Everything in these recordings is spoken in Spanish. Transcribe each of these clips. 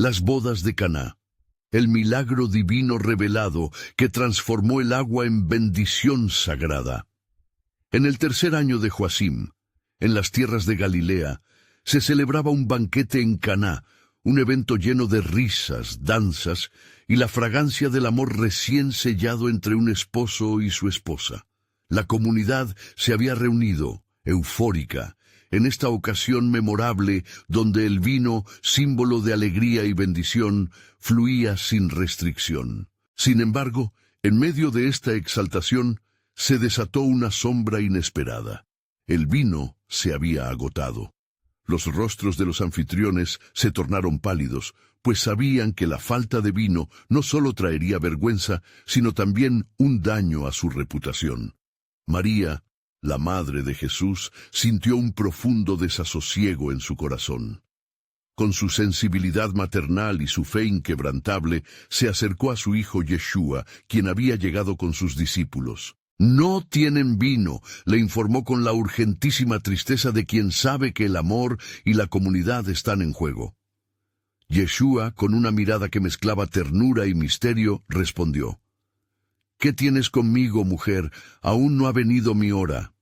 las bodas de Caná, el milagro divino revelado que transformó el agua en bendición sagrada. En el tercer año de Joacim, en las tierras de Galilea, se celebraba un banquete en Caná, un evento lleno de risas, danzas y la fragancia del amor recién sellado entre un esposo y su esposa. La comunidad se había reunido, eufórica, en esta ocasión memorable donde el vino, símbolo de alegría y bendición, fluía sin restricción. Sin embargo, en medio de esta exaltación, se desató una sombra inesperada. El vino se había agotado. Los rostros de los anfitriones se tornaron pálidos, pues sabían que la falta de vino no solo traería vergüenza, sino también un daño a su reputación. María, la madre de Jesús, sintió un profundo desasosiego en su corazón. Con su sensibilidad maternal y su fe inquebrantable, se acercó a su hijo Yeshua, quien había llegado con sus discípulos. «No tienen vino», le informó con la urgentísima tristeza de quien sabe que el amor y la comunidad están en juego. Yeshua, con una mirada que mezclaba ternura y misterio, respondió: «¿Qué tienes conmigo, mujer? Aún no ha venido mi hora».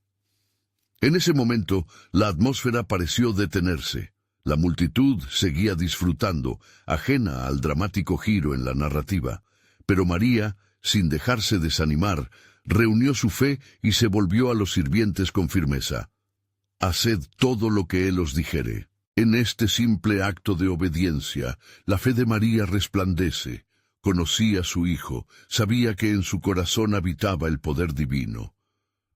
En ese momento, la atmósfera pareció detenerse. La multitud seguía disfrutando, ajena al dramático giro en la narrativa. Pero María, sin dejarse desanimar, reunió su fe y se volvió a los sirvientes con firmeza. «Haced todo lo que él os dijere». En este simple acto de obediencia, la fe de María resplandece. Conocía a su hijo, sabía que en su corazón habitaba el poder divino.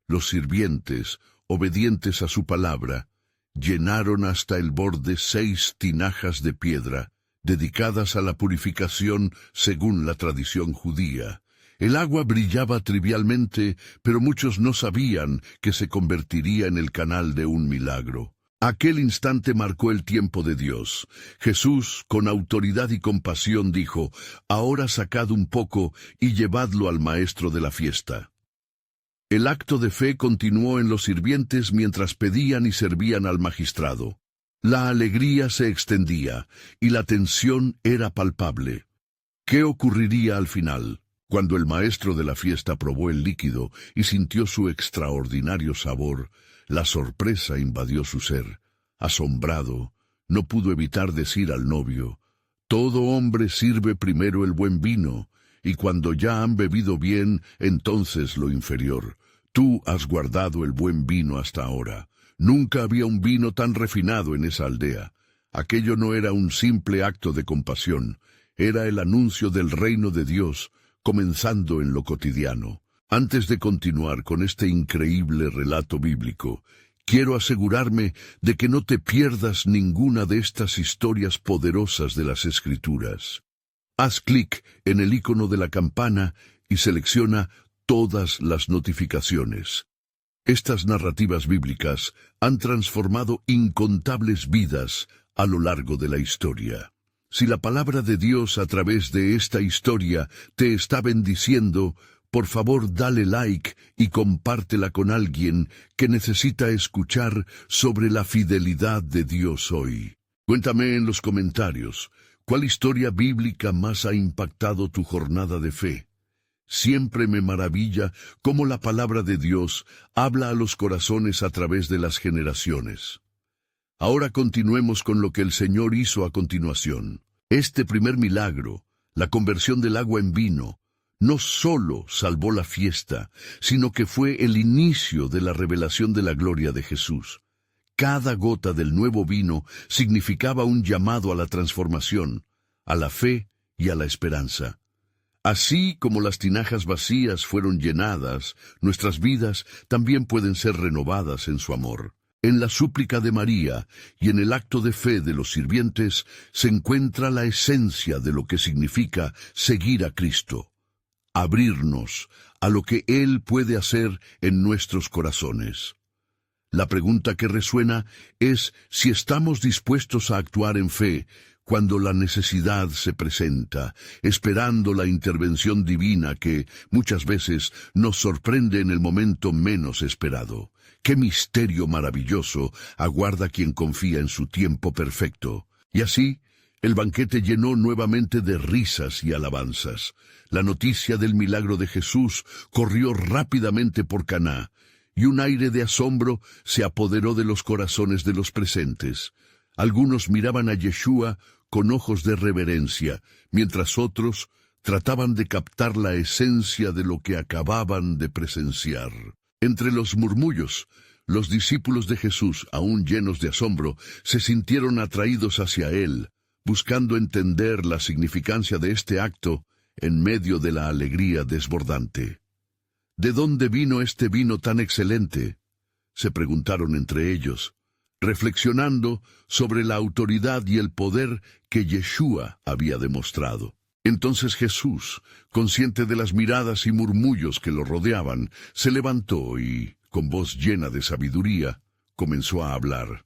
Los sirvientes, obedientes a su palabra, llenaron hasta el borde 6 tinajas de piedra, dedicadas a la purificación según la tradición judía. El agua brillaba trivialmente, pero muchos no sabían que se convertiría en el canal de un milagro. Aquel instante marcó el tiempo de Dios. Jesús, con autoridad y compasión, dijo: «Ahora sacad un poco y llevadlo al maestro de la fiesta». El acto de fe continuó en los sirvientes mientras pedían y servían al magistrado. La alegría se extendía, y la tensión era palpable. ¿Qué ocurriría al final? Cuando el maestro de la fiesta probó el líquido y sintió su extraordinario sabor, la sorpresa invadió su ser. Asombrado, no pudo evitar decir al novio: «Todo hombre sirve primero el buen vino, y cuando ya han bebido bien, entonces lo inferior. Tú has guardado el buen vino hasta ahora». Nunca había un vino tan refinado en esa aldea. Aquello no era un simple acto de compasión, era el anuncio del reino de Dios, comenzando en lo cotidiano. Antes de continuar con este increíble relato bíblico, quiero asegurarme de que no te pierdas ninguna de estas historias poderosas de las Escrituras. Haz clic en el icono de la campana y selecciona todas las notificaciones. Estas narrativas bíblicas han transformado incontables vidas a lo largo de la historia. Si la palabra de Dios a través de esta historia te está bendiciendo, por favor dale like y compártela con alguien que necesita escuchar sobre la fidelidad de Dios hoy. Cuéntame en los comentarios, ¿cuál historia bíblica más ha impactado tu jornada de fe? Siempre me maravilla cómo la palabra de Dios habla a los corazones a través de las generaciones. Ahora continuemos con lo que el Señor hizo a continuación. Este primer milagro, la conversión del agua en vino, no solo salvó la fiesta, sino que fue el inicio de la revelación de la gloria de Jesús. Cada gota del nuevo vino significaba un llamado a la transformación, a la fe y a la esperanza. Así como las tinajas vacías fueron llenadas, nuestras vidas también pueden ser renovadas en su amor. En la súplica de María y en el acto de fe de los sirvientes se encuentra la esencia de lo que significa seguir a Cristo, abrirnos a lo que Él puede hacer en nuestros corazones. La pregunta que resuena es si estamos dispuestos a actuar en fe cuando la necesidad se presenta, esperando la intervención divina que, muchas veces, nos sorprende en el momento menos esperado. ¡Qué misterio maravilloso aguarda quien confía en su tiempo perfecto! Y así, El banquete llenó nuevamente de risas y alabanzas. La noticia del milagro de Jesús corrió rápidamente por Caná, y un aire de asombro se apoderó de los corazones de los presentes. Algunos miraban a Yeshua con ojos de reverencia, mientras otros trataban de captar la esencia de lo que acababan de presenciar. Entre los murmullos, los discípulos de Jesús, aún llenos de asombro, se sintieron atraídos hacia él, buscando entender la significancia de este acto en medio de la alegría desbordante. ¿De dónde vino este vino tan excelente?, se preguntaron entre ellos, reflexionando sobre la autoridad y el poder que Yeshua había demostrado. Entonces Jesús, consciente de las miradas y murmullos que lo rodeaban, se levantó y, con voz llena de sabiduría, comenzó a hablar.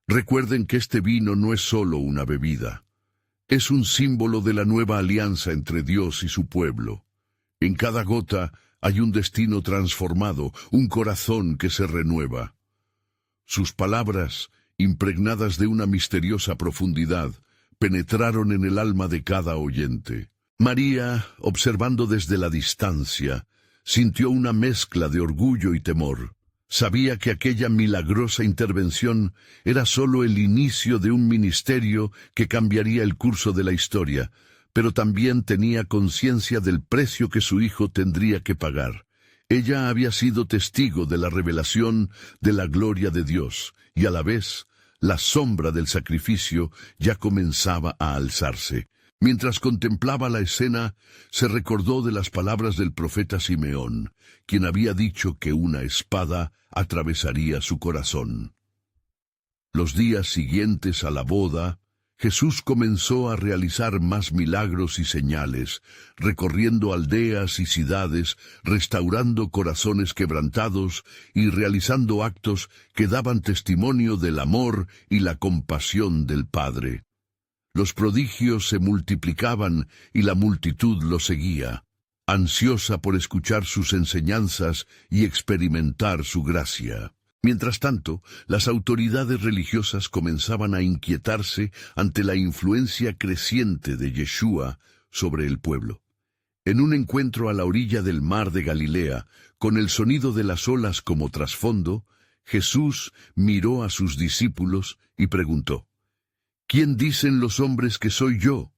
Recuerden que este vino no es solo una bebida. Es un símbolo de la nueva alianza entre Dios y su pueblo. En cada gota hay un destino transformado, un corazón que se renueva. Sus palabras, impregnadas de una misteriosa profundidad, penetraron en el alma de cada oyente. María, observando desde la distancia, sintió una mezcla de orgullo y temor. Sabía que aquella milagrosa intervención era solo el inicio de un ministerio que cambiaría el curso de la historia, pero también tenía conciencia del precio que su hijo tendría que pagar. Ella había sido testigo de la revelación de la gloria de Dios, y a la vez, la sombra del sacrificio ya comenzaba a alzarse. Mientras contemplaba la escena, se recordó de las palabras del profeta Simeón, quien había dicho que una espada atravesaría su corazón. Los días siguientes a la boda, Jesús comenzó a realizar más milagros y señales, recorriendo aldeas y ciudades, restaurando corazones quebrantados y realizando actos que daban testimonio del amor y la compasión del Padre. Los prodigios se multiplicaban y la multitud lo seguía, ansiosa por escuchar sus enseñanzas y experimentar su gracia. Mientras tanto, las autoridades religiosas comenzaban a inquietarse ante la influencia creciente de Yeshua sobre el pueblo. En un encuentro a la orilla del mar de Galilea, con el sonido de las olas como trasfondo, Jesús miró a sus discípulos y preguntó: ¿Quién dicen los hombres que soy yo?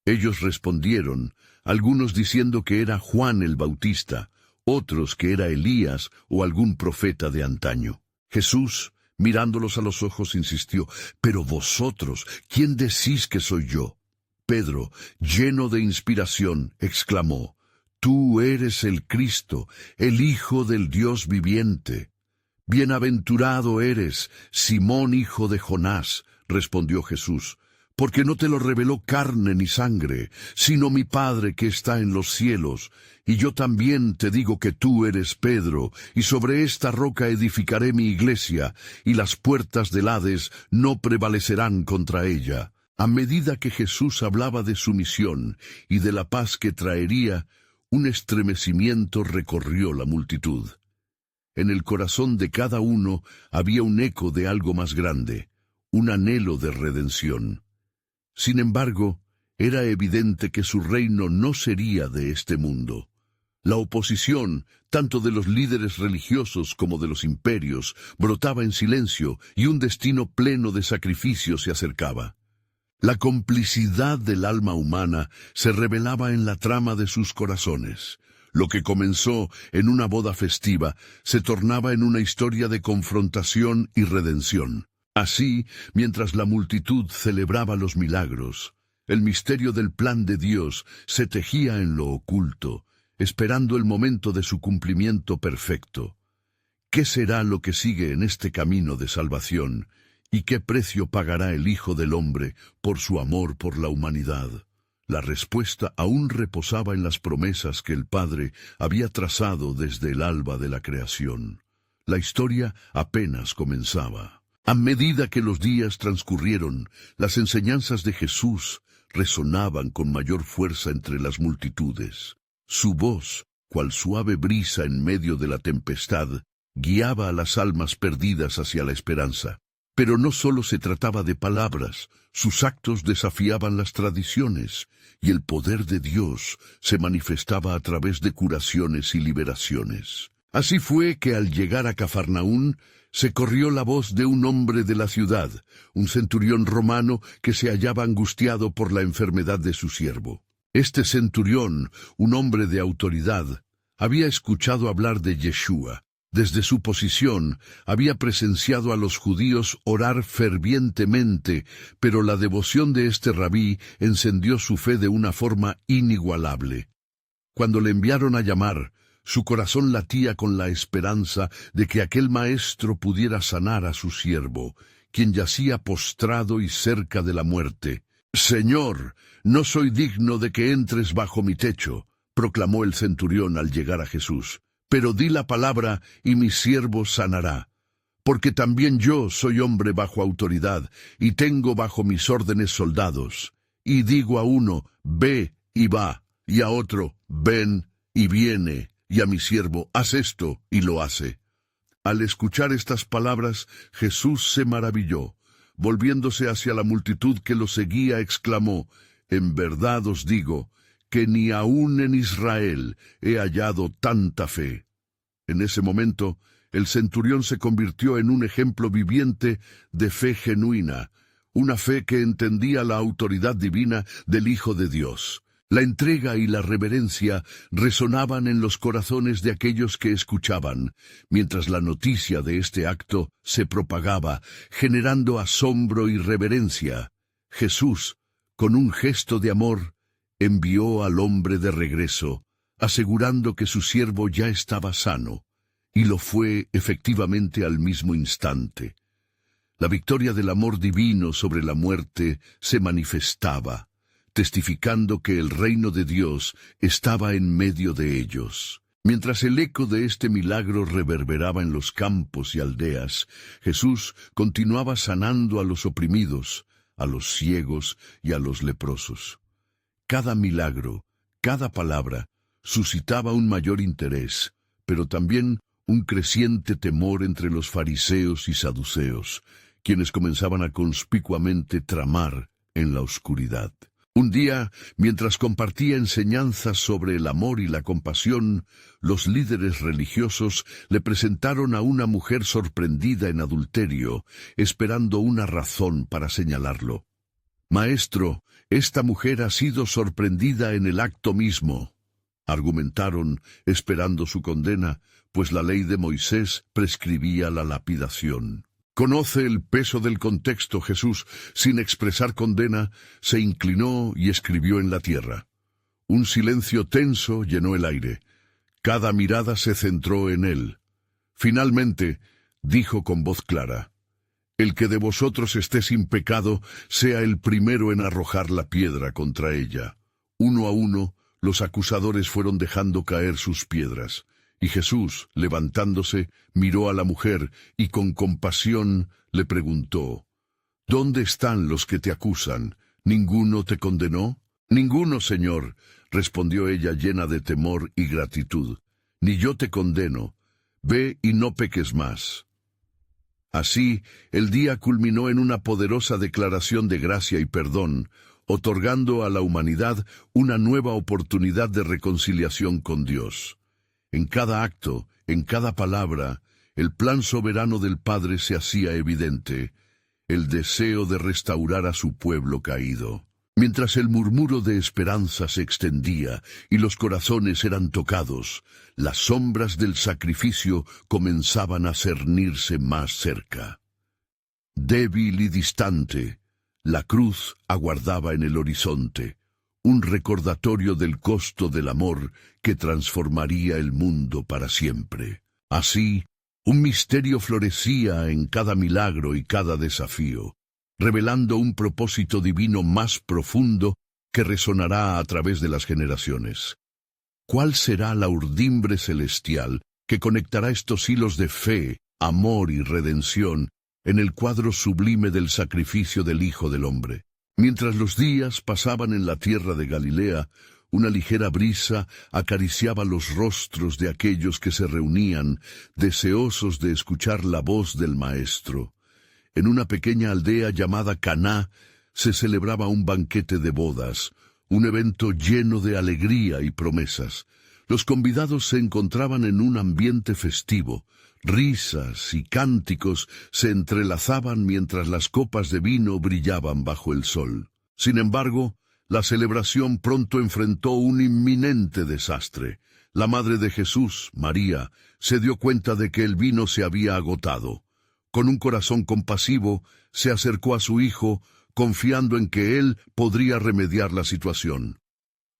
Ellos respondieron, algunos diciendo que era Juan el Bautista, otros que era Elías o algún profeta de antaño. Jesús, mirándolos a los ojos, insistió: «Pero vosotros, ¿quién decís que soy yo?» Pedro, lleno de inspiración, exclamó: «Tú eres el Cristo, el Hijo del Dios viviente». «Bienaventurado eres, Simón, hijo de Jonás», respondió Jesús, «porque no te lo reveló carne ni sangre, sino mi Padre que está en los cielos. Y yo también te digo que tú eres Pedro, y sobre esta roca edificaré mi iglesia, y las puertas del Hades no prevalecerán contra ella». A medida que Jesús hablaba de su misión y de la paz que traería, un estremecimiento recorrió la multitud. En el corazón de cada uno había un eco de algo más grande, un anhelo de redención. Sin embargo, era evidente que su reino no sería de este mundo. La oposición, tanto de los líderes religiosos como de los imperios, brotaba en silencio y un destino pleno de sacrificio se acercaba. La complicidad del alma humana se revelaba en la trama de sus corazones. Lo que comenzó en una boda festiva se tornaba en una historia de confrontación y redención. Así, mientras la multitud celebraba los milagros, el misterio del plan de Dios se tejía en lo oculto, esperando el momento de su cumplimiento perfecto. ¿Qué será lo que sigue en este camino de salvación? ¿Y qué precio pagará el Hijo del Hombre por su amor por la humanidad? La respuesta aún reposaba en las promesas que el Padre había trazado desde el alba de la creación. La historia apenas comenzaba. A medida que los días transcurrieron, las enseñanzas de Jesús resonaban con mayor fuerza entre las multitudes. Su voz, cual suave brisa en medio de la tempestad, guiaba a las almas perdidas hacia la esperanza. Pero no solo se trataba de palabras, sus actos desafiaban las tradiciones, y el poder de Dios se manifestaba a través de curaciones y liberaciones. Así fue que al llegar a Cafarnaún, se corrió la voz de un hombre de la ciudad, un centurión romano que se hallaba angustiado por la enfermedad de su siervo. Este centurión, un hombre de autoridad, había escuchado hablar de Yeshua. Desde su posición, había presenciado a los judíos orar fervientemente, pero la devoción de este rabí encendió su fe de una forma inigualable. Cuando le enviaron a llamar, su corazón latía con la esperanza de que aquel maestro pudiera sanar a su siervo, quien yacía postrado y cerca de la muerte. «Señor, no soy digno de que entres bajo mi techo», proclamó el centurión al llegar a Jesús. «Pero di la palabra y mi siervo sanará, porque también yo soy hombre bajo autoridad y tengo bajo mis órdenes soldados. Y digo a uno, ve y va, y a otro, ven y viene, y a mi siervo, haz esto, y lo hace». Al escuchar estas palabras, Jesús se maravilló. Volviéndose hacia la multitud que lo seguía, exclamó, «En verdad os digo, que ni aun en Israel he hallado tanta fe». En ese momento, el centurión se convirtió en un ejemplo viviente de fe genuina, una fe que entendía la autoridad divina del Hijo de Dios. La entrega y la reverencia resonaban en los corazones de aquellos que escuchaban, mientras la noticia de este acto se propagaba, generando asombro y reverencia. Jesús, con un gesto de amor, envió al hombre de regreso, asegurando que su siervo ya estaba sano, y lo fue efectivamente al mismo instante. La victoria del amor divino sobre la muerte se manifestaba, testificando que el reino de Dios estaba en medio de ellos. Mientras el eco de este milagro reverberaba en los campos y aldeas, Jesús continuaba sanando a los oprimidos, a los ciegos y a los leprosos. Cada milagro, cada palabra, suscitaba un mayor interés, pero también un creciente temor entre los fariseos y saduceos, quienes comenzaban a conspicuamente tramar en la oscuridad. Un día, mientras compartía enseñanzas sobre el amor y la compasión, los líderes religiosos le presentaron a una mujer sorprendida en adulterio, esperando una razón para señalarlo. «Maestro, esta mujer ha sido sorprendida en el acto mismo», argumentaron, esperando su condena, pues la ley de Moisés prescribía la lapidación. Conoce el peso del contexto. Jesús, sin expresar condena, se inclinó y escribió en la tierra. Un silencio tenso llenó el aire. Cada mirada se centró en él. Finalmente, dijo con voz clara, «El que de vosotros esté sin pecado, sea el primero en arrojar la piedra contra ella». Uno a uno, los acusadores fueron dejando caer sus piedras. Y Jesús, levantándose, miró a la mujer y con compasión le preguntó, «¿Dónde están los que te acusan? ¿Ninguno te condenó?» «Ninguno, Señor», respondió ella llena de temor y gratitud. «Ni yo te condeno. Ve y no peques más». Así, el día culminó en una poderosa declaración de gracia y perdón, otorgando a la humanidad una nueva oportunidad de reconciliación con Dios. En cada acto, en cada palabra, el plan soberano del Padre se hacía evidente, el deseo de restaurar a su pueblo caído. Mientras el murmuro de esperanza se extendía y los corazones eran tocados, las sombras del sacrificio comenzaban a cernirse más cerca. Débil y distante, la cruz aguardaba en el horizonte, un recordatorio del costo del amor que transformaría el mundo para siempre. Así, un misterio florecía en cada milagro y cada desafío, revelando un propósito divino más profundo que resonará a través de las generaciones. ¿Cuál será la urdimbre celestial que conectará estos hilos de fe, amor y redención en el cuadro sublime del sacrificio del Hijo del Hombre? Mientras los días pasaban en la tierra de Galilea, una ligera brisa acariciaba los rostros de aquellos que se reunían, deseosos de escuchar la voz del Maestro. en una pequeña aldea llamada Caná, se celebraba un banquete de bodas, un evento lleno de alegría y promesas. Los convidados se encontraban en un ambiente festivo. Risas y cánticos se entrelazaban mientras las copas de vino brillaban bajo el sol. Sin embargo, la celebración pronto enfrentó un inminente desastre. La madre de Jesús, María, se dio cuenta de que el vino se había agotado. Con un corazón compasivo, se acercó a su hijo, confiando en que él podría remediar la situación.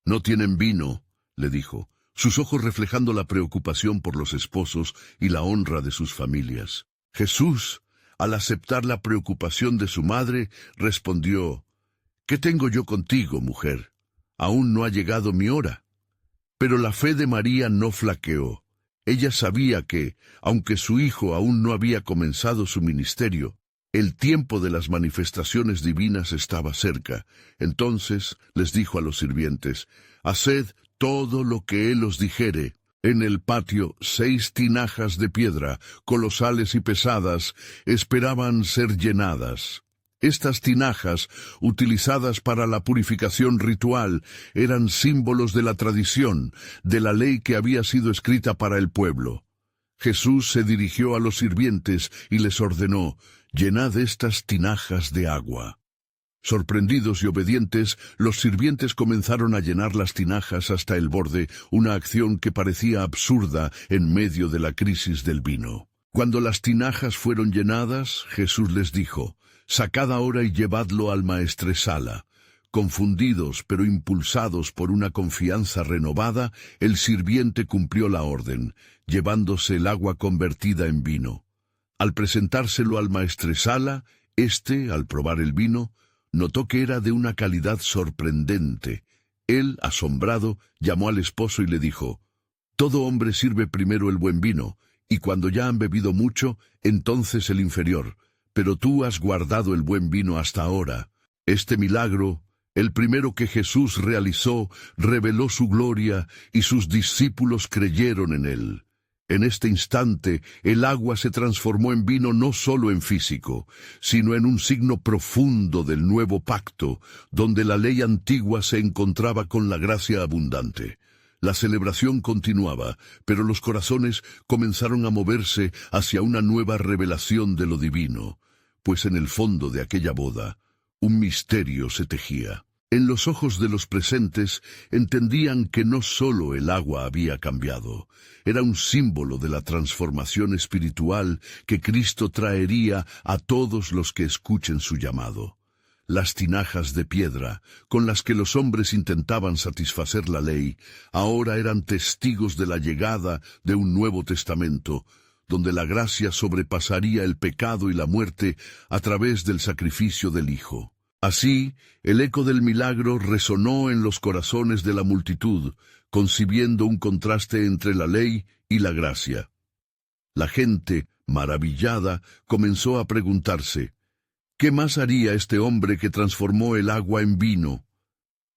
«No tienen vino», le dijo, sus ojos reflejando la preocupación por los esposos y la honra de sus familias. Jesús, al aceptar la preocupación de su madre, respondió: «¿Qué tengo yo contigo, mujer? Aún no ha llegado mi hora». Pero la fe de María no flaqueó. Ella sabía que, aunque su hijo aún no había comenzado su ministerio, el tiempo de las manifestaciones divinas estaba cerca. Entonces les dijo a los sirvientes: «Haced todo lo que él os dijere». En el patio, 6 tinajas de piedra, colosales y pesadas, esperaban ser llenadas. Estas tinajas, utilizadas para la purificación ritual, eran símbolos de la tradición, de la ley que había sido escrita para el pueblo. Jesús se dirigió a los sirvientes y les ordenó: «Llenad estas tinajas de agua». Sorprendidos y obedientes, los sirvientes comenzaron a llenar las tinajas hasta el borde, una acción que parecía absurda en medio de la crisis del vino. Cuando las tinajas fueron llenadas, Jesús les dijo: «Sacad ahora y llevadlo al maestresala». Confundidos pero impulsados por una confianza renovada, el sirviente cumplió la orden, llevándose el agua convertida en vino. Al presentárselo al maestresala, éste, al probar el vino, notó que era de una calidad sorprendente. Él, asombrado, llamó al esposo y le dijo: «Todo hombre sirve primero el buen vino, y cuando ya han bebido mucho, entonces el inferior. Pero tú has guardado el buen vino hasta ahora». Este milagro, el primero que Jesús realizó, reveló su gloria, y sus discípulos creyeron en él. En este instante, el agua se transformó en vino no solo en físico, sino en un signo profundo del nuevo pacto, donde la ley antigua se encontraba con la gracia abundante. La celebración continuaba, pero los corazones comenzaron a moverse hacia una nueva revelación de lo divino, pues en el fondo de aquella boda, un misterio se tejía. En los ojos de los presentes entendían que no solo el agua había cambiado, era un símbolo de la transformación espiritual que Cristo traería a todos los que escuchen su llamado. Las tinajas de piedra, con las que los hombres intentaban satisfacer la ley, ahora eran testigos de la llegada de un Nuevo Testamento, donde la gracia sobrepasaría el pecado y la muerte a través del sacrificio del Hijo. Así, el eco del milagro resonó en los corazones de la multitud, concibiendo un contraste entre la ley y la gracia. La gente, maravillada, comenzó a preguntarse: ¿qué más haría este hombre que transformó el agua en vino?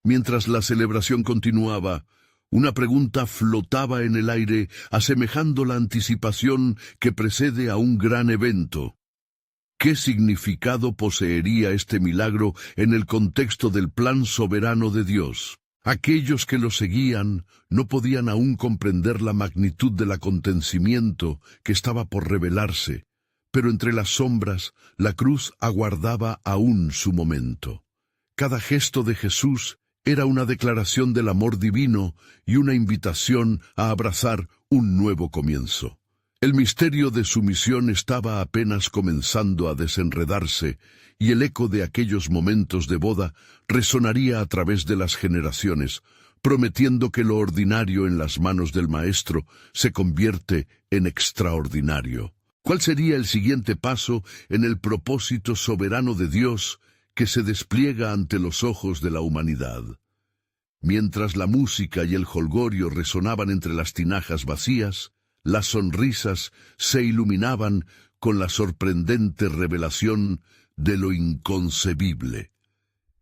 Mientras la celebración continuaba, una pregunta flotaba en el aire, asemejando la anticipación que precede a un gran evento. ¿Qué significado poseería este milagro en el contexto del plan soberano de Dios? Aquellos que lo seguían no podían aún comprender la magnitud del acontecimiento que estaba por revelarse, pero entre las sombras la cruz aguardaba aún su momento. Cada gesto de Jesús era una declaración del amor divino y una invitación a abrazar un nuevo comienzo. El misterio de su misión estaba apenas comenzando a desenredarse, y el eco de aquellos momentos de boda resonaría a través de las generaciones, prometiendo que lo ordinario en las manos del Maestro se convierte en extraordinario. ¿Cuál sería el siguiente paso en el propósito soberano de Dios que se despliega ante los ojos de la humanidad? Mientras la música y el jolgorio resonaban entre las tinajas vacías, las sonrisas se iluminaban con la sorprendente revelación de lo inconcebible.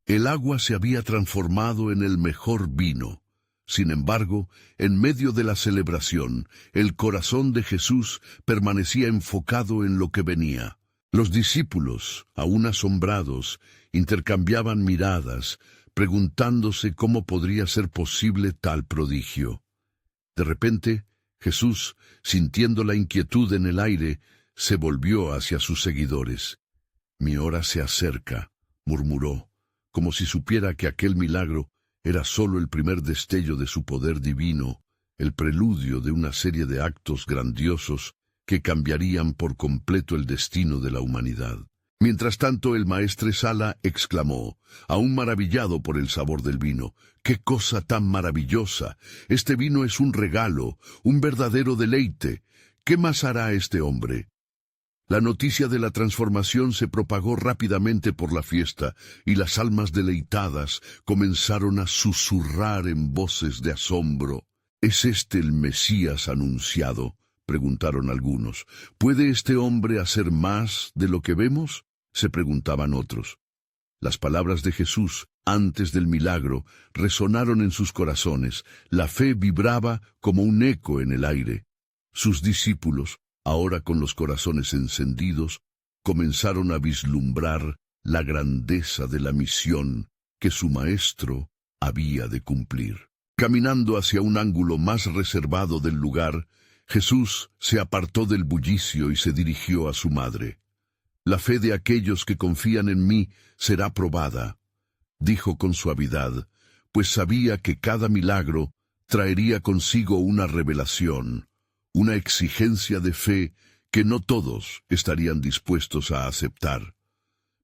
El agua se había transformado en el mejor vino. Sin embargo, en medio de la celebración, el corazón de Jesús permanecía enfocado en lo que venía. Los discípulos, aún asombrados, intercambiaban miradas, preguntándose cómo podría ser posible tal prodigio. De repente, Jesús, sintiendo la inquietud en el aire, se volvió hacia sus seguidores. «Mi hora se acerca», murmuró, como si supiera que aquel milagro era sólo el primer destello de su poder divino, el preludio de una serie de actos grandiosos que cambiarían por completo el destino de la humanidad. Mientras tanto, el maestresala exclamó, aún maravillado por el sabor del vino: «¡Qué cosa tan maravillosa! Este vino es un regalo, un verdadero deleite. ¿Qué más hará este hombre?». La noticia de la transformación se propagó rápidamente por la fiesta, y las almas deleitadas comenzaron a susurrar en voces de asombro. «¿Es este el Mesías anunciado?», preguntaron algunos. «¿Puede este hombre hacer más de lo que vemos?», se preguntaban otros. Las palabras de Jesús, antes del milagro, resonaron en sus corazones. La fe vibraba como un eco en el aire. Sus discípulos, ahora con los corazones encendidos, comenzaron a vislumbrar la grandeza de la misión que su maestro había de cumplir. Caminando hacia un ángulo más reservado del lugar, Jesús se apartó del bullicio y se dirigió a su madre. «La fe de aquellos que confían en mí será probada», dijo con suavidad, pues sabía que cada milagro traería consigo una revelación, una exigencia de fe que no todos estarían dispuestos a aceptar.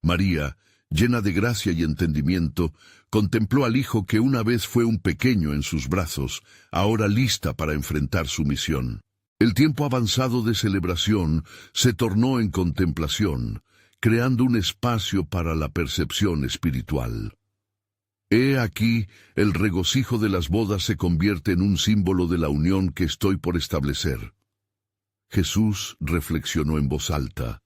María, llena de gracia y entendimiento, contempló al hijo que una vez fue un pequeño en sus brazos, ahora lista para enfrentar su misión. El tiempo avanzado de celebración se tornó en contemplación, creando un espacio para la percepción espiritual. He aquí, el regocijo de las bodas se convierte en un símbolo de la unión que estoy por establecer. Jesús reflexionó en voz alta,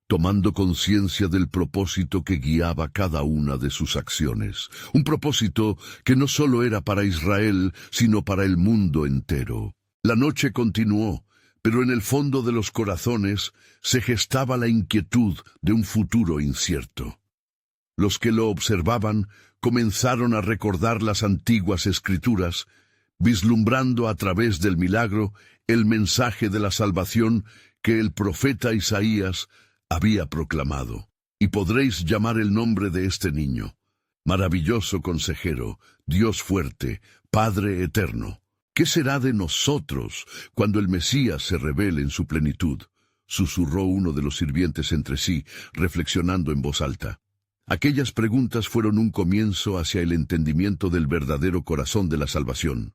tomando conciencia del propósito que guiaba cada una de sus acciones. Un propósito que no solo era para Israel, sino para el mundo entero. La noche continuó, pero en el fondo de los corazones se gestaba la inquietud de un futuro incierto. Los que lo observaban comenzaron a recordar las antiguas escrituras, vislumbrando a través del milagro el mensaje de la salvación que el profeta Isaías había proclamado. «Y podréis llamar el nombre de este niño: Maravilloso Consejero, Dios Fuerte, Padre Eterno». «¿Qué será de nosotros cuando el Mesías se revele en su plenitud?», susurró uno de los sirvientes entre sí, reflexionando en voz alta. Aquellas preguntas fueron un comienzo hacia el entendimiento del verdadero corazón de la salvación.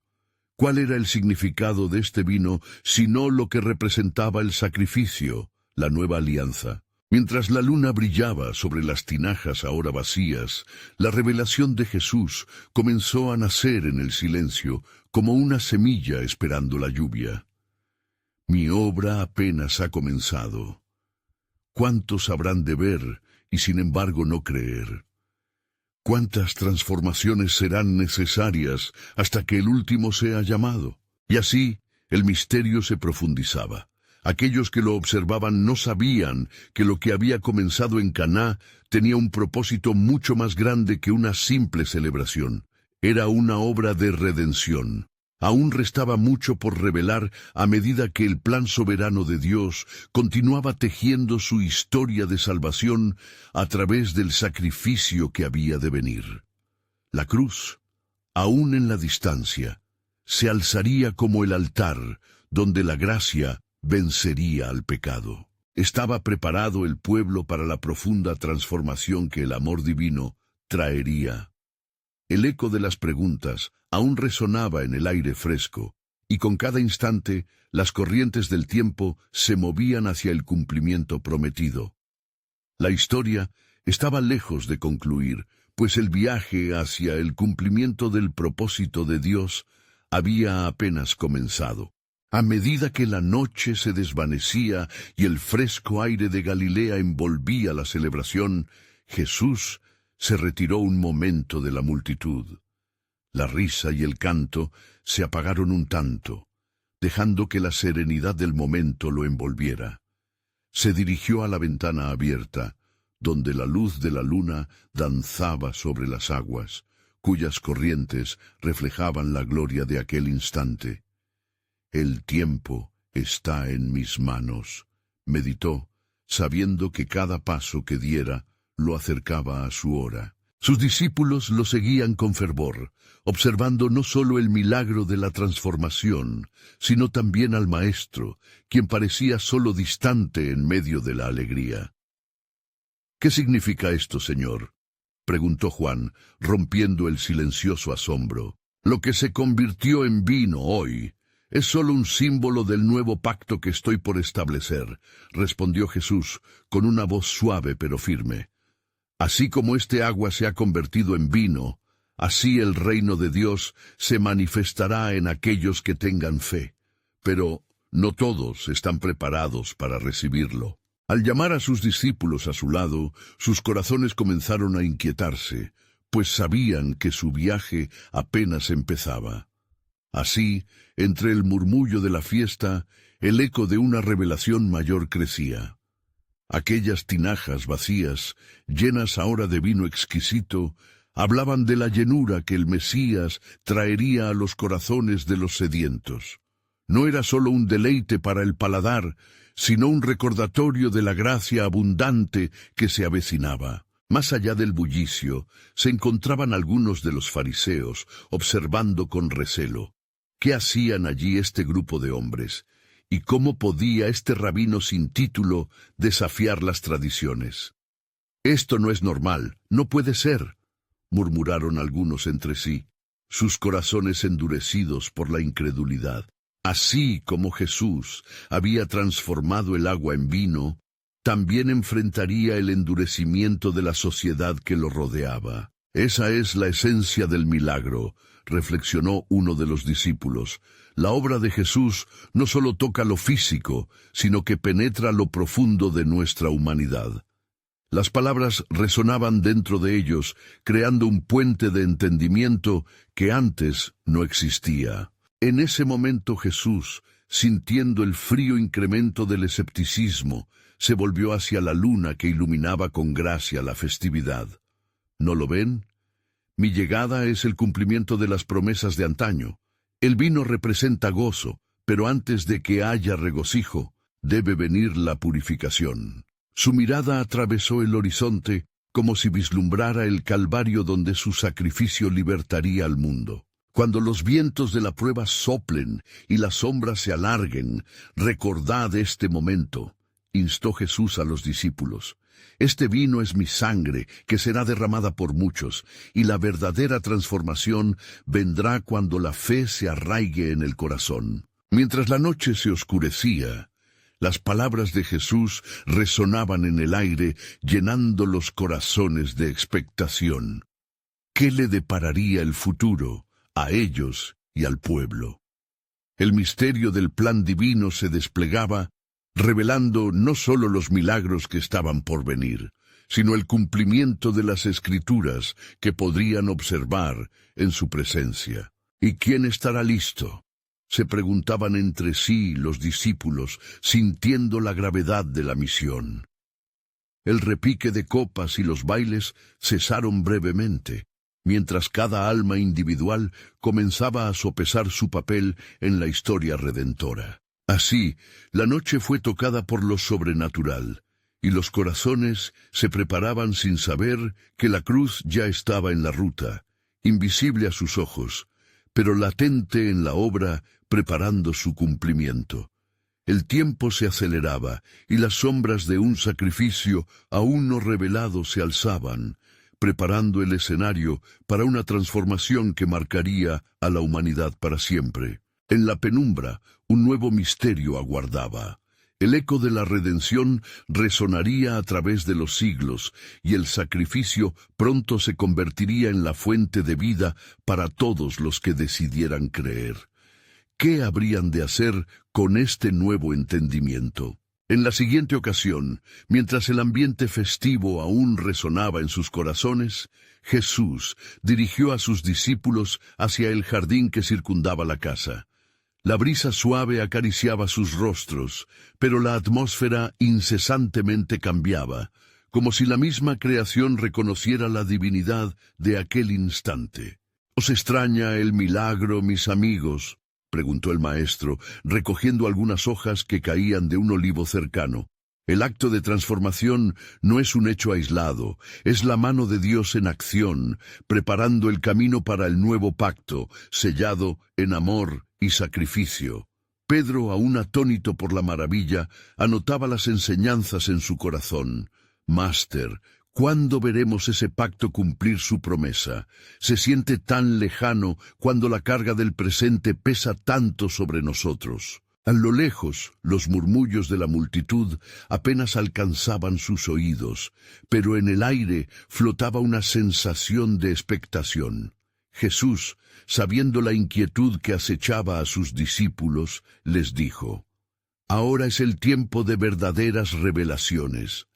¿Cuál era el significado de este vino, sino lo que representaba el sacrificio, la nueva alianza? Mientras la luna brillaba sobre las tinajas ahora vacías, la revelación de Jesús comenzó a nacer en el silencio, como una semilla esperando la lluvia. «Mi obra apenas ha comenzado. ¿Cuántos habrán de ver y sin embargo no creer? ¿Cuántas transformaciones serán necesarias hasta que el último sea llamado?». Y así el misterio se profundizaba. Aquellos que lo observaban no sabían que lo que había comenzado en Caná tenía un propósito mucho más grande que una simple celebración. Era una obra de redención. Aún restaba mucho por revelar a medida que el plan soberano de Dios continuaba tejiendo su historia de salvación a través del sacrificio que había de venir. La cruz, aún en la distancia, se alzaría como el altar donde la gracia vencería al pecado. Estaba preparado el pueblo para la profunda transformación que el amor divino traería. El eco de las preguntas aún resonaba en el aire fresco, y con cada instante las corrientes del tiempo se movían hacia el cumplimiento prometido. La historia estaba lejos de concluir, pues el viaje hacia el cumplimiento del propósito de Dios había apenas comenzado. A medida que la noche se desvanecía y el fresco aire de Galilea envolvía la celebración, Jesús se retiró un momento de la multitud. La risa y el canto se apagaron un tanto, dejando que la serenidad del momento lo envolviera. Se dirigió a la ventana abierta, donde la luz de la luna danzaba sobre las aguas, cuyas corrientes reflejaban la gloria de aquel instante. El tiempo está en mis manos, meditó, sabiendo que cada paso que diera lo acercaba a su hora. Sus discípulos lo seguían con fervor, observando no solo el milagro de la transformación, sino también al Maestro, quien parecía solo distante en medio de la alegría. —¿Qué significa esto, Señor? —preguntó Juan, rompiendo el silencioso asombro. —Lo que se convirtió en vino hoy es solo un símbolo del nuevo pacto que estoy por establecer —respondió Jesús, con una voz suave pero firme. Así como este agua se ha convertido en vino, así el reino de Dios se manifestará en aquellos que tengan fe. Pero no todos están preparados para recibirlo. Al llamar a sus discípulos a su lado, sus corazones comenzaron a inquietarse, pues sabían que su viaje apenas empezaba. Así, entre el murmullo de la fiesta, el eco de una revelación mayor crecía. Aquellas tinajas vacías, llenas ahora de vino exquisito, hablaban de la llenura que el Mesías traería a los corazones de los sedientos. No era solo un deleite para el paladar, sino un recordatorio de la gracia abundante que se avecinaba. Más allá del bullicio, se encontraban algunos de los fariseos, observando con recelo. ¿Qué hacían allí este grupo de hombres? ¿Y cómo podía este rabino sin título desafiar las tradiciones? «Esto no es normal, no puede ser», murmuraron algunos entre sí, sus corazones endurecidos por la incredulidad. Así como Jesús había transformado el agua en vino, también enfrentaría el endurecimiento de la sociedad que lo rodeaba. Esa es la esencia del milagro, reflexionó uno de los discípulos. La obra de Jesús no solo toca lo físico, sino que penetra lo profundo de nuestra humanidad. Las palabras resonaban dentro de ellos, creando un puente de entendimiento que antes no existía. En ese momento Jesús, sintiendo el frío incremento del escepticismo, se volvió hacia la luna que iluminaba con gracia la festividad. ¿No lo ven? Mi llegada es el cumplimiento de las promesas de antaño. El vino representa gozo, pero antes de que haya regocijo, debe venir la purificación. Su mirada atravesó el horizonte como si vislumbrara el Calvario donde su sacrificio libertaría al mundo. Cuando los vientos de la prueba soplen y las sombras se alarguen, recordad este momento, instó Jesús a los discípulos. Este vino es mi sangre, que será derramada por muchos, y la verdadera transformación vendrá cuando la fe se arraigue en el corazón. Mientras la noche se oscurecía, las palabras de Jesús resonaban en el aire, llenando los corazones de expectación. ¿Qué le depararía el futuro a ellos y al pueblo? El misterio del plan divino se desplegaba, revelando no solo los milagros que estaban por venir, sino el cumplimiento de las Escrituras que podrían observar en su presencia. ¿Y quién estará listo?, se preguntaban entre sí los discípulos, sintiendo la gravedad de la misión. El repique de copas y los bailes cesaron brevemente, mientras cada alma individual comenzaba a sopesar su papel en la historia redentora. Así, la noche fue tocada por lo sobrenatural, y los corazones se preparaban sin saber que la cruz ya estaba en la ruta, invisible a sus ojos, pero latente en la obra, preparando su cumplimiento. El tiempo se aceleraba, y las sombras de un sacrificio aún no revelado se alzaban, preparando el escenario para una transformación que marcaría a la humanidad para siempre. En la penumbra, un nuevo misterio aguardaba. El eco de la redención resonaría a través de los siglos, y el sacrificio pronto se convertiría en la fuente de vida para todos los que decidieran creer. ¿Qué habrían de hacer con este nuevo entendimiento? En la siguiente ocasión, mientras el ambiente festivo aún resonaba en sus corazones, Jesús dirigió a sus discípulos hacia el jardín que circundaba la casa. La brisa suave acariciaba sus rostros, pero la atmósfera incesantemente cambiaba, como si la misma creación reconociera la divinidad de aquel instante. ¿Os extraña el milagro, mis amigos?, preguntó el maestro, recogiendo algunas hojas que caían de un olivo cercano. El acto de transformación no es un hecho aislado, es la mano de Dios en acción, preparando el camino para el nuevo pacto, sellado en amor y sacrificio. Pedro, aún atónito por la maravilla, anotaba las enseñanzas en su corazón. Máster, ¿cuándo veremos ese pacto cumplir su promesa? Se siente tan lejano cuando la carga del presente pesa tanto sobre nosotros. A lo lejos, los murmullos de la multitud apenas alcanzaban sus oídos, pero en el aire flotaba una sensación de expectación. Jesús, sabiendo la inquietud que acechaba a sus discípulos, les dijo: «Ahora es el tiempo de verdaderas revelaciones.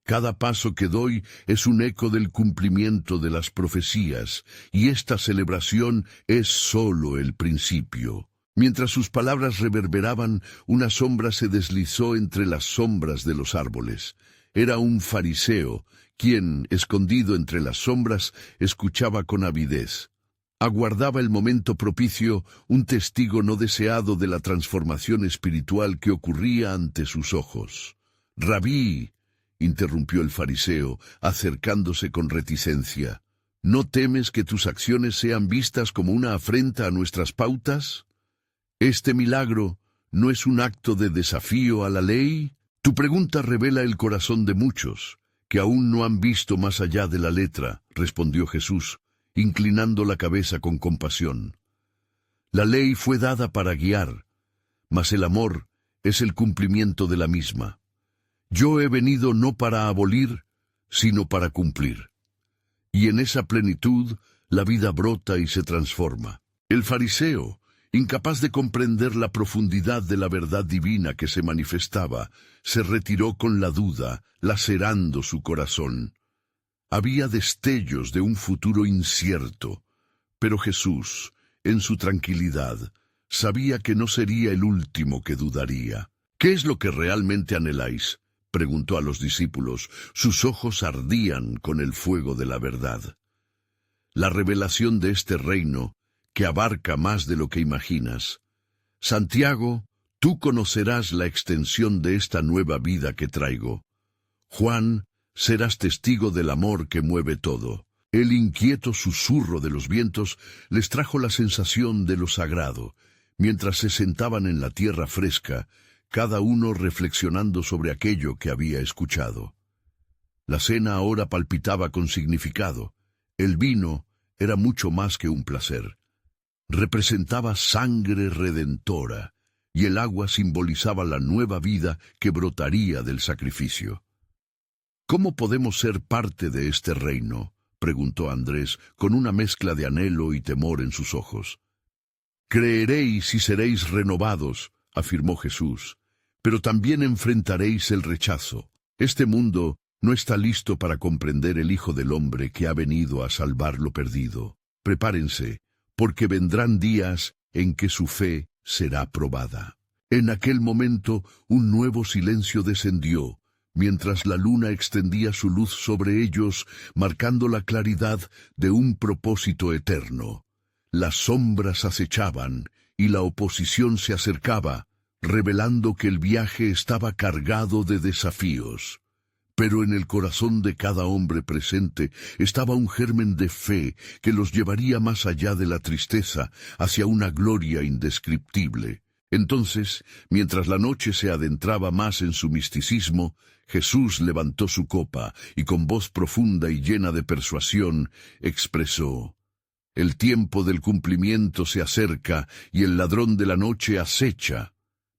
Cada paso que doy es un eco del cumplimiento de las profecías, y esta celebración es solo el principio». Mientras sus palabras reverberaban, una sombra se deslizó entre las sombras de los árboles. Era un fariseo, quien, escondido entre las sombras, escuchaba con avidez. Aguardaba el momento propicio, un testigo no deseado de la transformación espiritual que ocurría ante sus ojos. «Rabí», interrumpió el fariseo, acercándose con reticencia, ¿no temes que tus acciones sean vistas como una afrenta a nuestras pautas? ¿Este milagro no es un acto de desafío a la ley? Tu pregunta revela el corazón de muchos, que aún no han visto más allá de la letra, respondió Jesús, inclinando la cabeza con compasión. La ley fue dada para guiar, mas el amor es el cumplimiento de la misma. Yo he venido no para abolir, sino para cumplir. Y en esa plenitud la vida brota y se transforma. El fariseo, incapaz de comprender la profundidad de la verdad divina que se manifestaba, se retiró con la duda, lacerando su corazón. Había destellos de un futuro incierto, pero Jesús, en su tranquilidad, sabía que no sería el último que dudaría. «¿Qué es lo que realmente anheláis?», preguntó a los discípulos. Sus ojos ardían con el fuego de la verdad. La revelación de este reino, que abarca más de lo que imaginas. Santiago, tú conocerás la extensión de esta nueva vida que traigo. Juan, serás testigo del amor que mueve todo. El inquieto susurro de los vientos les trajo la sensación de lo sagrado, mientras se sentaban en la tierra fresca, cada uno reflexionando sobre aquello que había escuchado. La cena ahora palpitaba con significado. El vino era mucho más que un placer. Representaba sangre redentora, y el agua simbolizaba la nueva vida que brotaría del sacrificio. ¿Cómo podemos ser parte de este reino?, preguntó Andrés, con una mezcla de anhelo y temor en sus ojos. Creeréis y seréis renovados, afirmó Jesús, pero también enfrentaréis el rechazo. Este mundo no está listo para comprender el Hijo del Hombre que ha venido a salvar lo perdido. Prepárense, porque vendrán días en que su fe será probada. En aquel momento un nuevo silencio descendió, mientras la luna extendía su luz sobre ellos, marcando la claridad de un propósito eterno. Las sombras acechaban, y la oposición se acercaba, revelando que el viaje estaba cargado de desafíos. Pero en el corazón de cada hombre presente estaba un germen de fe que los llevaría más allá de la tristeza, hacia una gloria indescriptible. Entonces, mientras la noche se adentraba más en su misticismo, Jesús levantó su copa y con voz profunda y llena de persuasión expresó: «El tiempo del cumplimiento se acerca y el ladrón de la noche acecha.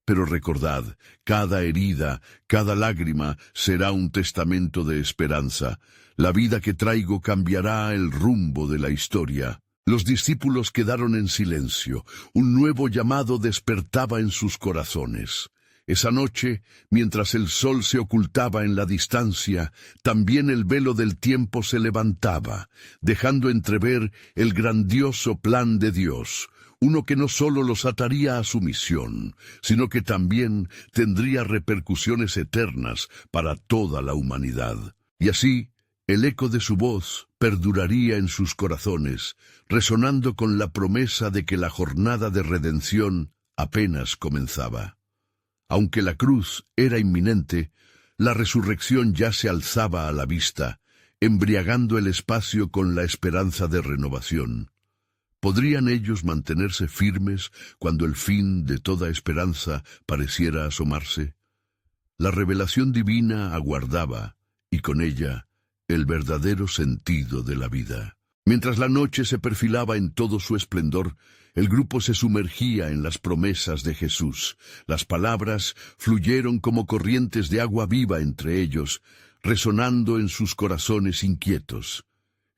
Pero recordad, cada herida, cada lágrima será un testamento de esperanza. La vida que traigo cambiará el rumbo de la historia». Los discípulos quedaron en silencio. Un nuevo llamado despertaba en sus corazones. Esa noche, mientras el sol se ocultaba en la distancia, también el velo del tiempo se levantaba, dejando entrever el grandioso plan de Dios, uno que no solo los ataría a su misión, sino que también tendría repercusiones eternas para toda la humanidad. Y así, el eco de su voz perduraría en sus corazones, resonando con la promesa de que la jornada de redención apenas comenzaba. Aunque la cruz era inminente, la resurrección ya se alzaba a la vista, embriagando el espacio con la esperanza de renovación. ¿Podrían ellos mantenerse firmes cuando el fin de toda esperanza pareciera asomarse? La revelación divina aguardaba, y con ella, el verdadero sentido de la vida. Mientras la noche se perfilaba en todo su esplendor, el grupo se sumergía en las promesas de Jesús. Las palabras fluyeron como corrientes de agua viva entre ellos, resonando en sus corazones inquietos.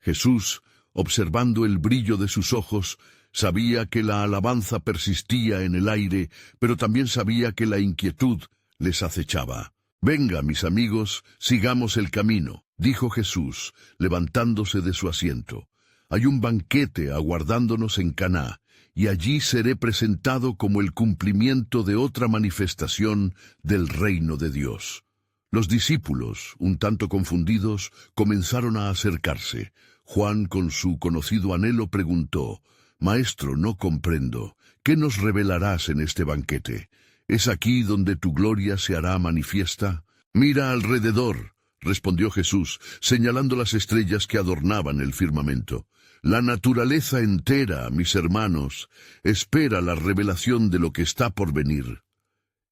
Jesús, observando el brillo de sus ojos, sabía que la alabanza persistía en el aire, pero también sabía que la inquietud les acechaba. «Venga, mis amigos, sigamos el camino», dijo Jesús, levantándose de su asiento. «Hay un banquete aguardándonos en Caná, y allí seré presentado como el cumplimiento de otra manifestación del reino de Dios». Los discípulos, un tanto confundidos, comenzaron a acercarse. Juan, con su conocido anhelo, preguntó: «Maestro, no comprendo. ¿Qué nos revelarás en este banquete? ¿Es aquí donde tu gloria se hará manifiesta?» «Mira alrededor», respondió Jesús, señalando las estrellas que adornaban el firmamento. «La naturaleza entera, mis hermanos, espera la revelación de lo que está por venir.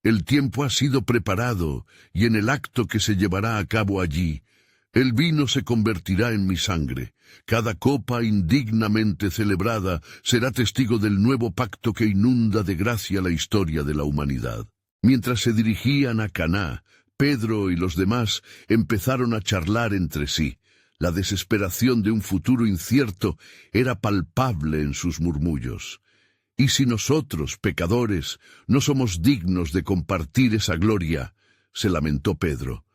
El tiempo ha sido preparado, y en el acto que se llevará a cabo allí, el vino se convertirá en mi sangre. Cada copa indignamente celebrada será testigo del nuevo pacto que inunda de gracia la historia de la humanidad». Mientras se dirigían a Caná, Pedro y los demás empezaron a charlar entre sí. La desesperación de un futuro incierto era palpable en sus murmullos. «¿Y si nosotros, pecadores, no somos dignos de compartir esa gloria?», se lamentó Pedro.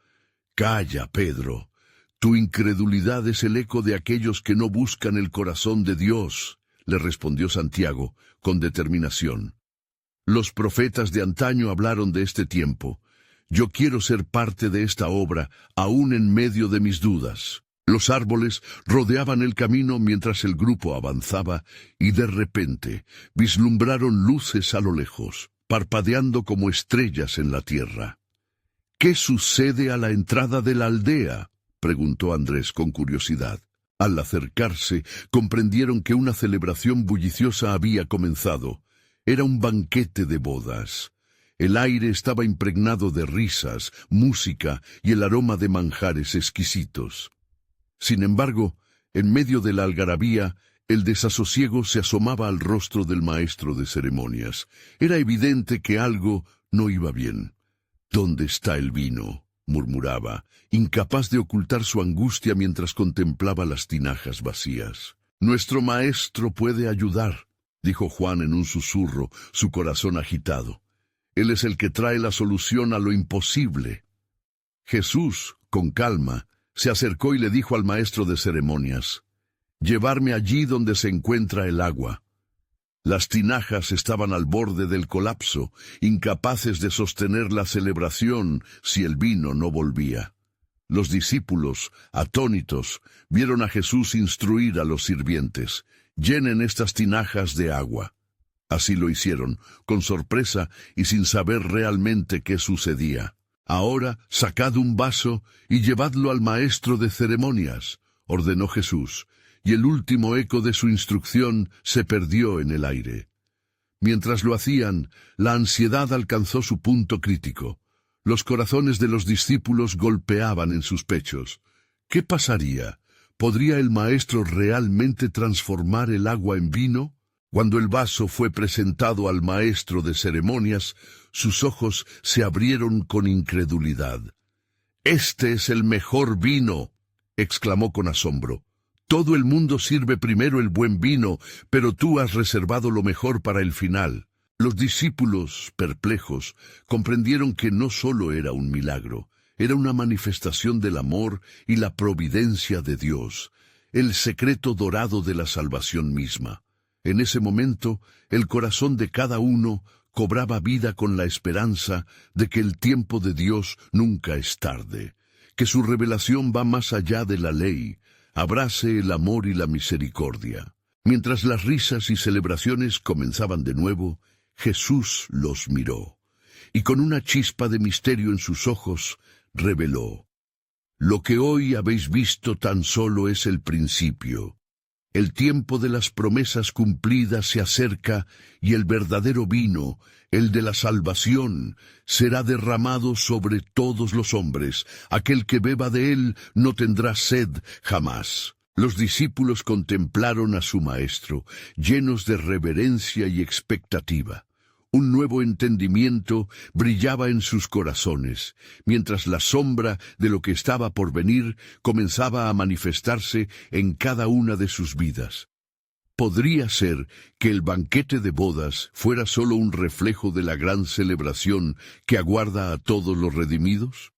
«Calla, Pedro. Tu incredulidad es el eco de aquellos que no buscan el corazón de Dios», le respondió Santiago, con determinación. «Los profetas de antaño hablaron de este tiempo. Yo quiero ser parte de esta obra, aún en medio de mis dudas». Los árboles rodeaban el camino mientras el grupo avanzaba, y de repente vislumbraron luces a lo lejos, parpadeando como estrellas en la tierra. «¿Qué sucede a la entrada de la aldea?», preguntó Andrés con curiosidad. Al acercarse, comprendieron que una celebración bulliciosa había comenzado. Era un banquete de bodas. El aire estaba impregnado de risas, música y el aroma de manjares exquisitos. Sin embargo, en medio de la algarabía, el desasosiego se asomaba al rostro del maestro de ceremonias. Era evidente que algo no iba bien. «¿Dónde está el vino?», murmuraba, incapaz de ocultar su angustia mientras contemplaba las tinajas vacías. «Nuestro maestro puede ayudar», dijo Juan en un susurro, su corazón agitado. «Él es el que trae la solución a lo imposible». Jesús, con calma, se acercó y le dijo al maestro de ceremonias: «Llevarme allí donde se encuentra el agua». Las tinajas estaban al borde del colapso, incapaces de sostener la celebración si el vino no volvía. Los discípulos, atónitos, vieron a Jesús instruir a los sirvientes: «Llenen estas tinajas de agua». Así lo hicieron, con sorpresa y sin saber realmente qué sucedía. «Ahora sacad un vaso y llevadlo al maestro de ceremonias», ordenó Jesús, y el último eco de su instrucción se perdió en el aire. Mientras lo hacían, la ansiedad alcanzó su punto crítico. Los corazones de los discípulos golpeaban en sus pechos. ¿Qué pasaría? ¿Podría el maestro realmente transformar el agua en vino? Cuando el vaso fue presentado al maestro de ceremonias, sus ojos se abrieron con incredulidad. «Este es el mejor vino», exclamó con asombro. «Todo el mundo sirve primero el buen vino, pero tú has reservado lo mejor para el final». Los discípulos, perplejos, comprendieron que no solo era un milagro, era una manifestación del amor y la providencia de Dios, el secreto dorado de la salvación misma. En ese momento, el corazón de cada uno cobraba vida con la esperanza de que el tiempo de Dios nunca es tarde, que su revelación va más allá de la ley, abrace el amor y la misericordia. Mientras las risas y celebraciones comenzaban de nuevo, Jesús los miró, y con una chispa de misterio en sus ojos, reveló: «Lo que hoy habéis visto tan solo es el principio. El tiempo de las promesas cumplidas se acerca y el verdadero vino, el de la salvación, será derramado sobre todos los hombres. Aquel que beba de él no tendrá sed jamás». Los discípulos contemplaron a su maestro, llenos de reverencia y expectativa. Un nuevo entendimiento brillaba en sus corazones, mientras la sombra de lo que estaba por venir comenzaba a manifestarse en cada una de sus vidas. ¿Podría ser que el banquete de bodas fuera solo un reflejo de la gran celebración que aguarda a todos los redimidos?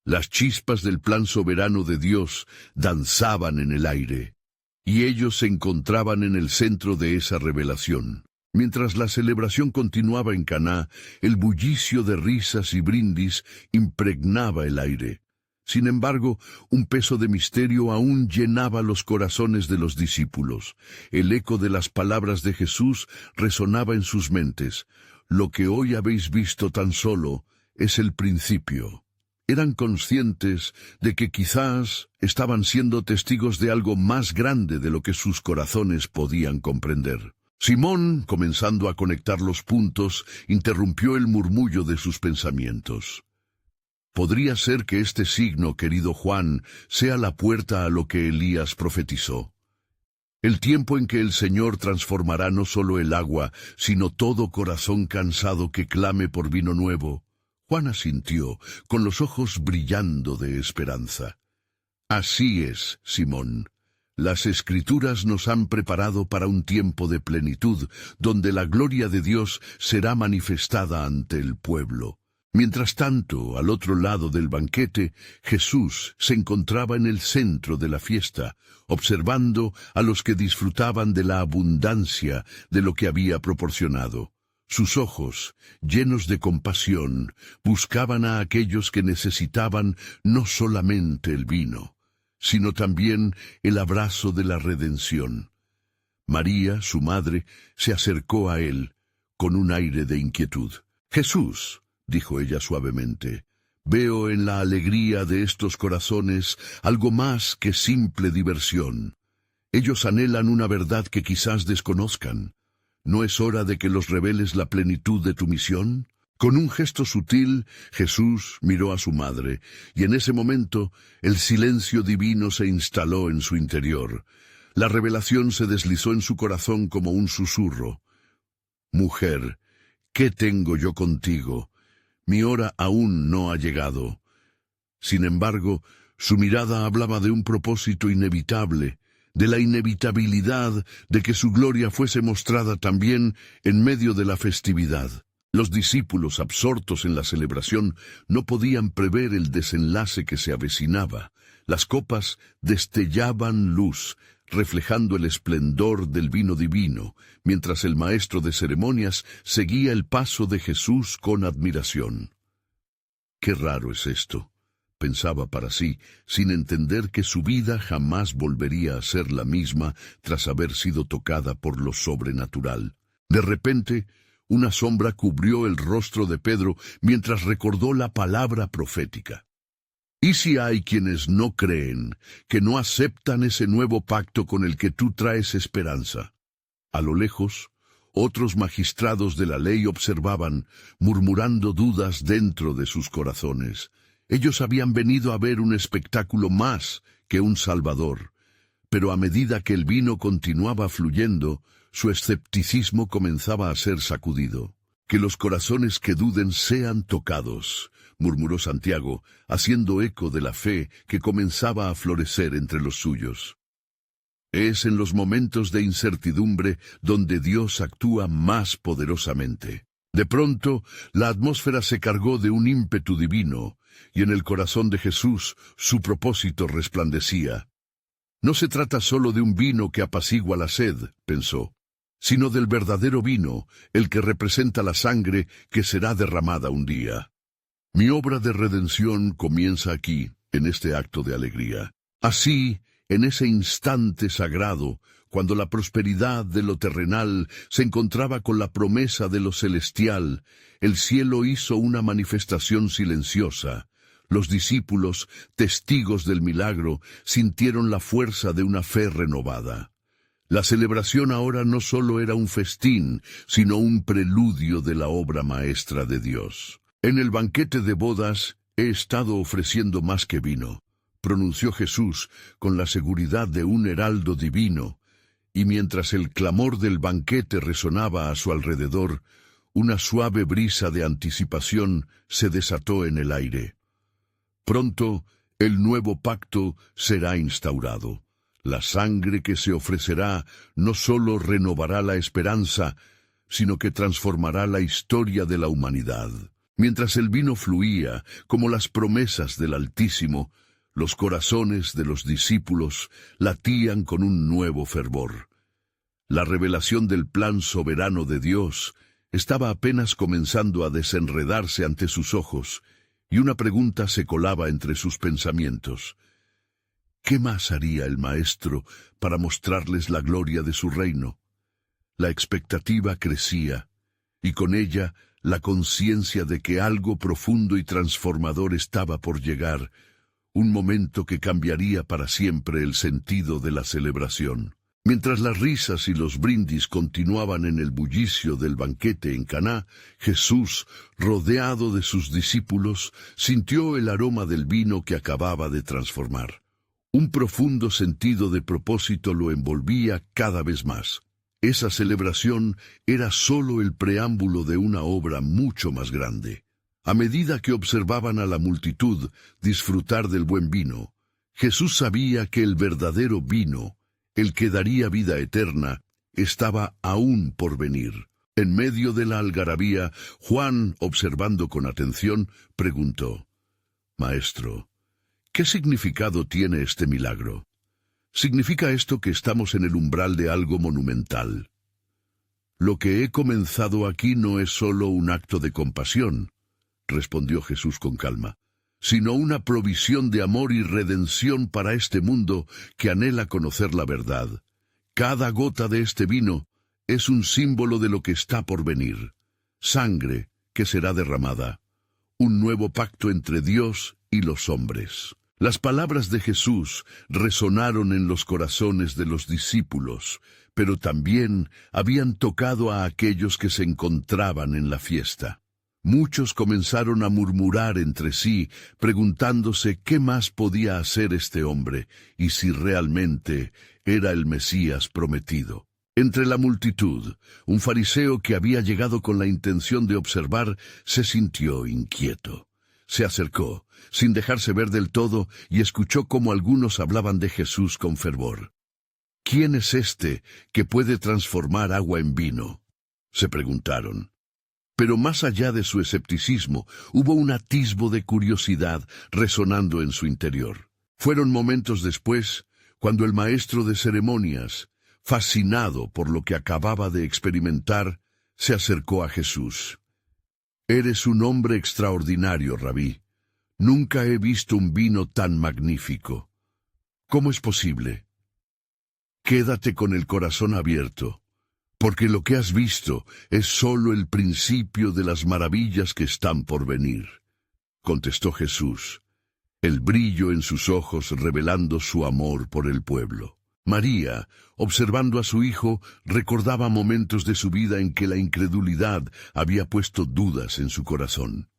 Las chispas del plan soberano de Dios danzaban en el aire, y ellos se encontraban en el centro de esa revelación. Mientras la celebración continuaba en Caná, el bullicio de risas y brindis impregnaba el aire. Sin embargo, un peso de misterio aún llenaba los corazones de los discípulos. El eco de las palabras de Jesús resonaba en sus mentes. «Lo que hoy habéis visto tan solo es el principio». Eran conscientes de que quizás estaban siendo testigos de algo más grande de lo que sus corazones podían comprender. Simón, comenzando a conectar los puntos, interrumpió el murmullo de sus pensamientos. «Podría ser que este signo, querido Juan, sea la puerta a lo que Elías profetizó. El tiempo en que el Señor transformará no solo el agua, sino todo corazón cansado que clame por vino nuevo». Juan asintió, con los ojos brillando de esperanza. «Así es, Simón. Las Escrituras nos han preparado para un tiempo de plenitud, donde la gloria de Dios será manifestada ante el pueblo». Mientras tanto, al otro lado del banquete, Jesús se encontraba en el centro de la fiesta, observando a los que disfrutaban de la abundancia de lo que había proporcionado. Sus ojos, llenos de compasión, buscaban a aquellos que necesitaban no solamente el vino, sino también el abrazo de la redención. María, su madre, se acercó a él con un aire de inquietud. «Jesús», dijo ella suavemente, «veo en la alegría de estos corazones algo más que simple diversión. Ellos anhelan una verdad que quizás desconozcan. ¿No es hora de que los reveles la plenitud de tu misión?» Con un gesto sutil, Jesús miró a su madre, y en ese momento el silencio divino se instaló en su interior. La revelación se deslizó en su corazón como un susurro. «Mujer, ¿qué tengo yo contigo? Mi hora aún no ha llegado». Sin embargo, su mirada hablaba de un propósito inevitable, de la inevitabilidad de que su gloria fuese mostrada también en medio de la festividad. Los discípulos, absortos en la celebración, no podían prever el desenlace que se avecinaba. Las copas destellaban luz, reflejando el esplendor del vino divino, mientras el maestro de ceremonias seguía el paso de Jesús con admiración. «Qué raro es esto», pensaba para sí, sin entender que su vida jamás volvería a ser la misma tras haber sido tocada por lo sobrenatural. De repente, una sombra cubrió el rostro de Pedro mientras recordó la palabra profética. «¿Y si hay quienes no creen, que no aceptan ese nuevo pacto con el que tú traes esperanza?» A lo lejos, otros magistrados de la ley observaban, murmurando dudas dentro de sus corazones. Ellos habían venido a ver un espectáculo más que un Salvador, pero a medida que el vino continuaba fluyendo, su escepticismo comenzaba a ser sacudido. «Que los corazones que duden sean tocados», murmuró Santiago, haciendo eco de la fe que comenzaba a florecer entre los suyos. Es en los momentos de incertidumbre donde Dios actúa más poderosamente. De pronto, la atmósfera se cargó de un ímpetu divino, y en el corazón de Jesús su propósito resplandecía. No se trata solo de un vino que apacigua la sed, pensó, sino del verdadero vino, el que representa la sangre que será derramada un día. Mi obra de redención comienza aquí, en este acto de alegría. Así, en ese instante sagrado, cuando la prosperidad de lo terrenal se encontraba con la promesa de lo celestial, el cielo hizo una manifestación silenciosa. Los discípulos, testigos del milagro, sintieron la fuerza de una fe renovada. La celebración ahora no solo era un festín, sino un preludio de la obra maestra de Dios. En el banquete de bodas he estado ofreciendo más que vino, pronunció Jesús con la seguridad de un heraldo divino, y mientras el clamor del banquete resonaba a su alrededor, una suave brisa de anticipación se desató en el aire. Pronto, el nuevo pacto será instaurado. La sangre que se ofrecerá no solo renovará la esperanza, sino que transformará la historia de la humanidad. Mientras el vino fluía, como las promesas del Altísimo, los corazones de los discípulos latían con un nuevo fervor. La revelación del plan soberano de Dios estaba apenas comenzando a desenredarse ante sus ojos, y una pregunta se colaba entre sus pensamientos. ¿Qué más haría el Maestro para mostrarles la gloria de su reino? La expectativa crecía, y con ella la conciencia de que algo profundo y transformador estaba por llegar, un momento que cambiaría para siempre el sentido de la celebración. Mientras las risas y los brindis continuaban en el bullicio del banquete en Caná, Jesús, rodeado de sus discípulos, sintió el aroma del vino que acababa de transformar. Un profundo sentido de propósito lo envolvía cada vez más. Esa celebración era solo el preámbulo de una obra mucho más grande. A medida que observaban a la multitud disfrutar del buen vino, Jesús sabía que el verdadero vino, el que daría vida eterna, estaba aún por venir. En medio de la algarabía, Juan, observando con atención, preguntó: «Maestro, ¿qué significado tiene este milagro? ¿Significa esto que estamos en el umbral de algo monumental? Lo que he comenzado aquí no es solo un acto de compasión», respondió Jesús con calma, «sino una provisión de amor y redención para este mundo que anhela conocer la verdad. Cada gota de este vino es un símbolo de lo que está por venir, sangre que será derramada, un nuevo pacto entre Dios y los hombres». Las palabras de Jesús resonaron en los corazones de los discípulos, pero también habían tocado a aquellos que se encontraban en la fiesta. Muchos comenzaron a murmurar entre sí, preguntándose qué más podía hacer este hombre y si realmente era el Mesías prometido. Entre la multitud, un fariseo que había llegado con la intención de observar se sintió inquieto. Se acercó, sin dejarse ver del todo, y escuchó cómo algunos hablaban de Jesús con fervor. «¿Quién es este que puede transformar agua en vino?», se preguntaron. Pero más allá de su escepticismo, hubo un atisbo de curiosidad resonando en su interior. Fueron momentos después, cuando el maestro de ceremonias, fascinado por lo que acababa de experimentar, se acercó a Jesús. «Eres un hombre extraordinario, Rabí. Nunca he visto un vino tan magnífico. ¿Cómo es posible? Quédate con el corazón abierto, porque lo que has visto es solo el principio de las maravillas que están por venir», contestó Jesús, el brillo en sus ojos revelando su amor por el pueblo. María, observando a su hijo, recordaba momentos de su vida en que la incredulidad había puesto dudas en su corazón.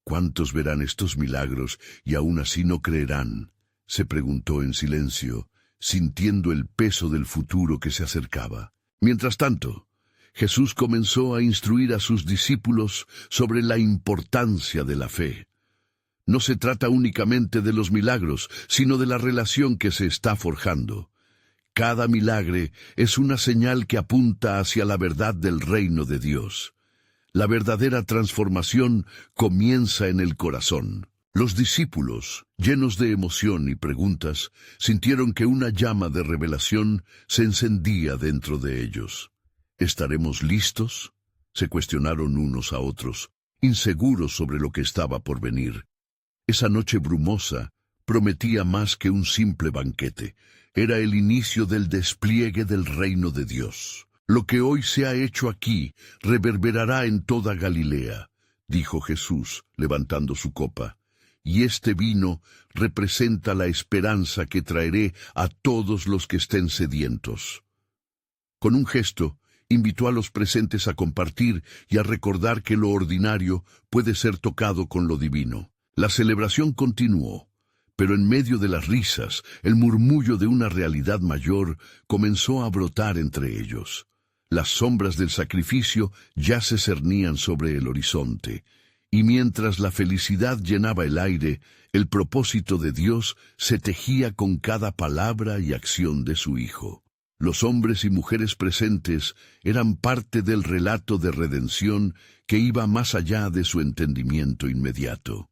«¿Cuántos verán estos milagros y aún así no creerán?», se preguntó en silencio, sintiendo el peso del futuro que se acercaba. Mientras tanto, Jesús comenzó a instruir a sus discípulos sobre la importancia de la fe. No se trata únicamente de los milagros, sino de la relación que se está forjando. Cada milagre es una señal que apunta hacia la verdad del reino de Dios. La verdadera transformación comienza en el corazón. Los discípulos, llenos de emoción y preguntas, sintieron que una llama de revelación se encendía dentro de ellos. ¿Estaremos listos?, se cuestionaron unos a otros, inseguros sobre lo que estaba por venir. Esa noche brumosa prometía más que un simple banquete. Era el inicio del despliegue del reino de Dios. Lo que hoy se ha hecho aquí reverberará en toda Galilea, dijo Jesús, levantando su copa. Y este vino representa la esperanza que traeré a todos los que estén sedientos. Con un gesto, invitó a los presentes a compartir y a recordar que lo ordinario puede ser tocado con lo divino. La celebración continuó, pero en medio de las risas, el murmullo de una realidad mayor comenzó a brotar entre ellos. Las sombras del sacrificio ya se cernían sobre el horizonte, y mientras la felicidad llenaba el aire, el propósito de Dios se tejía con cada palabra y acción de su Hijo. Los hombres y mujeres presentes eran parte del relato de redención que iba más allá de su entendimiento inmediato.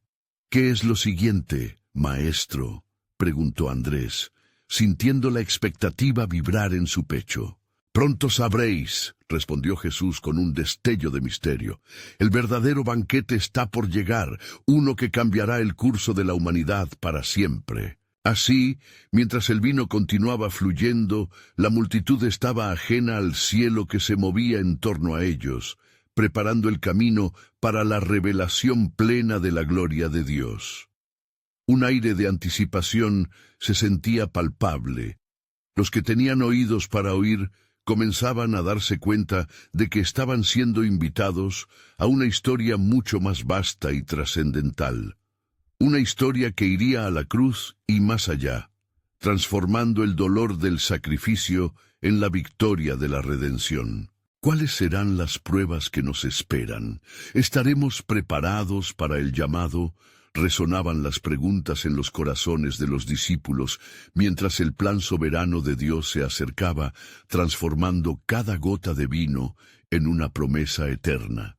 «¿Qué es lo siguiente, maestro?», preguntó Andrés, sintiendo la expectativa vibrar en su pecho. «Pronto sabréis», respondió Jesús con un destello de misterio. «El verdadero banquete está por llegar, uno que cambiará el curso de la humanidad para siempre». Así, mientras el vino continuaba fluyendo, la multitud estaba ajena al cielo que se movía en torno a ellos, preparando el camino para la revelación plena de la gloria de Dios. Un aire de anticipación se sentía palpable. Los que tenían oídos para oír comenzaban a darse cuenta de que estaban siendo invitados a una historia mucho más vasta y trascendental. Una historia que iría a la cruz y más allá, transformando el dolor del sacrificio en la victoria de la redención. ¿Cuáles serán las pruebas que nos esperan? ¿Estaremos preparados para el llamado? Resonaban las preguntas en los corazones de los discípulos, mientras el plan soberano de Dios se acercaba, transformando cada gota de vino en una promesa eterna.